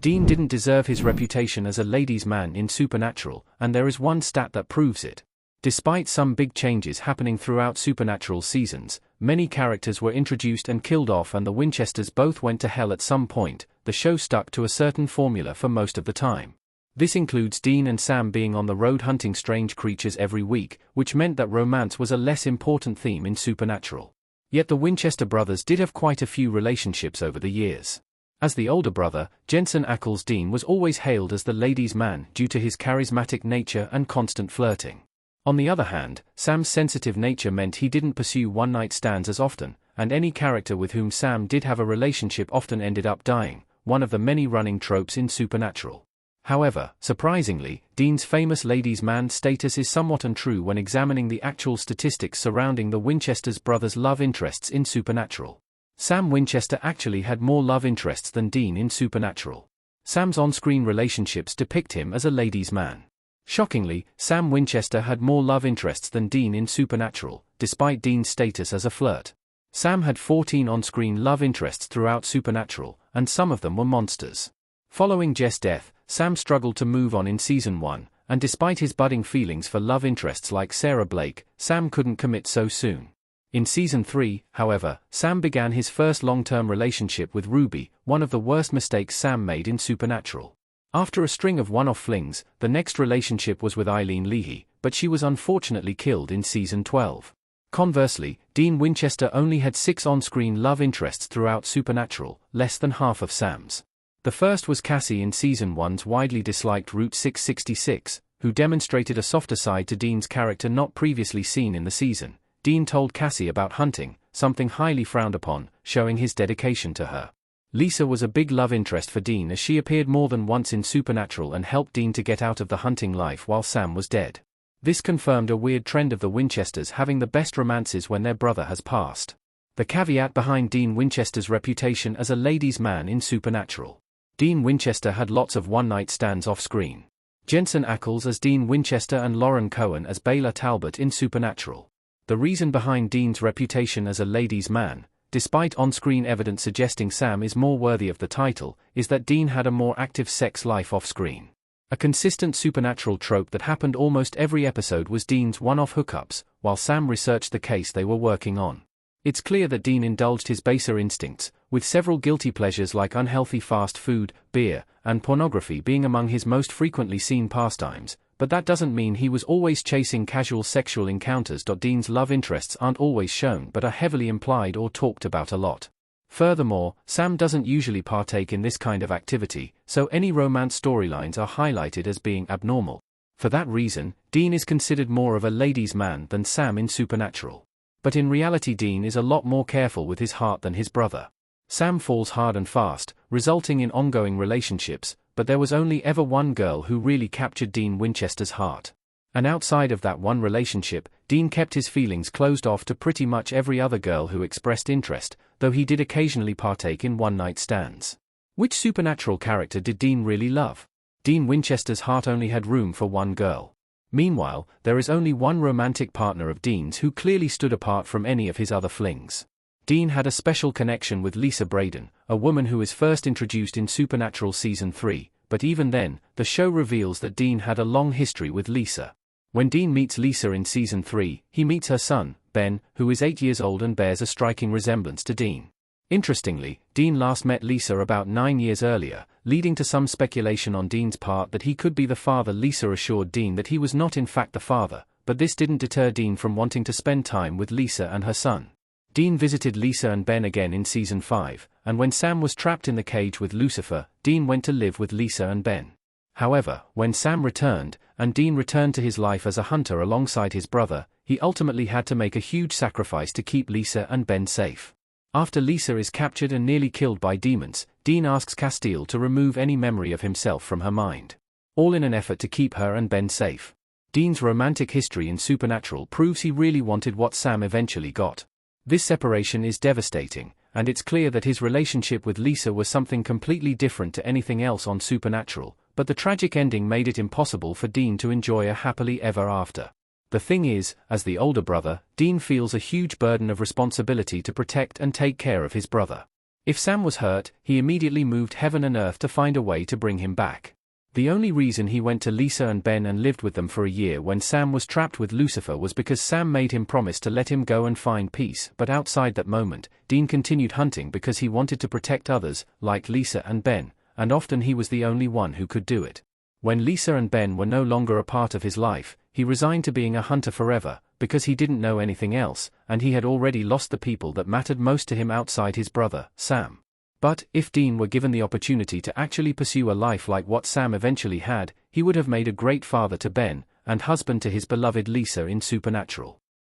Dean didn't deserve his reputation as a ladies' man in Supernatural, and there is one stat that proves it. Despite some big changes happening throughout Supernatural seasons, many characters were introduced and killed off and the Winchesters both went to hell at some point. The show stuck to a certain formula for most of the time. This includes Dean and Sam being on the road hunting strange creatures every week, which meant that romance was a less important theme in Supernatural. Yet the Winchester brothers did have quite a few relationships over the years. As the older brother, Jensen Ackles, Dean was always hailed as the ladies' man due to his charismatic nature and constant flirting. On the other hand, Sam's sensitive nature meant he didn't pursue one-night stands as often, and any character with whom Sam did have a relationship often ended up dying, one of the many running tropes in Supernatural. However, surprisingly, Dean's famous ladies' man status is somewhat untrue when examining the actual statistics surrounding the Winchesters brothers' love interests in Supernatural. Sam Winchester actually had more love interests than Dean in Supernatural. Sam's on-screen relationships depict him as a ladies' man. Shockingly, Sam Winchester had more love interests than Dean in Supernatural, despite Dean's status as a flirt. Sam had 14 on-screen love interests throughout Supernatural, and some of them were monsters. Following Jess' death, Sam struggled to move on in Season 1, and despite his budding feelings for love interests like Sarah Blake, Sam couldn't commit so soon. In Season 3, however, Sam began his first long-term relationship with Ruby, one of the worst mistakes Sam made in Supernatural. After a string of one-off flings, the next relationship was with Eileen Leahy, but she was unfortunately killed in Season 12. Conversely, Dean Winchester only had 6 on-screen love interests throughout Supernatural, less than half of Sam's. The first was Cassie in Season 1's widely disliked Route 666, who demonstrated a softer side to Dean's character not previously seen in the season. Dean told Cassie about hunting, something highly frowned upon, showing his dedication to her. Lisa was a big love interest for Dean as she appeared more than once in Supernatural and helped Dean to get out of the hunting life while Sam was dead. This confirmed a weird trend of the Winchesters having the best romances when their brother has passed. The caveat behind Dean Winchester's reputation as a ladies' man in Supernatural. Dean Winchester had lots of one-night stands off-screen. Jensen Ackles as Dean Winchester and Lauren Cohen as Baylor Talbot in Supernatural. The reason behind Dean's reputation as a ladies' man, despite on-screen evidence suggesting Sam is more worthy of the title, is that Dean had a more active sex life off-screen. A consistent Supernatural trope that happened almost every episode was Dean's one-off hookups, while Sam researched the case they were working on. It's clear that Dean indulged his baser instincts, with several guilty pleasures like unhealthy fast food, beer, and pornography being among his most frequently seen pastimes, but that doesn't mean he was always chasing casual sexual encounters. Dean's love interests aren't always shown but are heavily implied or talked about a lot. Furthermore, Sam doesn't usually partake in this kind of activity, so any romance storylines are highlighted as being abnormal. For that reason, Dean is considered more of a ladies' man than Sam in Supernatural. But in reality, Dean is a lot more careful with his heart than his brother. Sam falls hard and fast, resulting in ongoing relationships, but there was only ever one girl who really captured Dean Winchester's heart. And outside of that one relationship, Dean kept his feelings closed off to pretty much every other girl who expressed interest, though he did occasionally partake in one-night stands. Which Supernatural character did Dean really love? Dean Winchester's heart only had room for one girl. Meanwhile, there is only one romantic partner of Dean's who clearly stood apart from any of his other flings. Dean had a special connection with Lisa Braden, a woman who is first introduced in Supernatural Season 3, but even then, the show reveals that Dean had a long history with Lisa. When Dean meets Lisa in Season 3, he meets her son, Ben, who is 8 years old and bears a striking resemblance to Dean. Interestingly, Dean last met Lisa about 9 years earlier, leading to some speculation on Dean's part that he could be the father. Lisa assured Dean that he was not in fact the father, but this didn't deter Dean from wanting to spend time with Lisa and her son. Dean visited Lisa and Ben again in Season 5, and when Sam was trapped in the cage with Lucifer, Dean went to live with Lisa and Ben. However, when Sam returned, and Dean returned to his life as a hunter alongside his brother, he ultimately had to make a huge sacrifice to keep Lisa and Ben safe. After Lisa is captured and nearly killed by demons, Dean asks Castile to remove any memory of himself from her mind. All in an effort to keep her and Ben safe. Dean's romantic history in Supernatural proves he really wanted what Sam eventually got. This separation is devastating, and it's clear that his relationship with Lisa was something completely different to anything else on Supernatural, but the tragic ending made it impossible for Dean to enjoy a happily ever after. The thing is, as the older brother, Dean feels a huge burden of responsibility to protect and take care of his brother. If Sam was hurt, he immediately moved heaven and earth to find a way to bring him back. The only reason he went to Lisa and Ben and lived with them for a year when Sam was trapped with Lucifer was because Sam made him promise to let him go and find peace. But outside that moment, Dean continued hunting because he wanted to protect others, like Lisa and Ben, and often he was the only one who could do it. When Lisa and Ben were no longer a part of his life, he resigned to being a hunter forever, because he didn't know anything else, and he had already lost the people that mattered most to him outside his brother, Sam. But, if Dean were given the opportunity to actually pursue a life like what Sam eventually had, he would have made a great father to Ben, and husband to his beloved Lisa in Supernatural.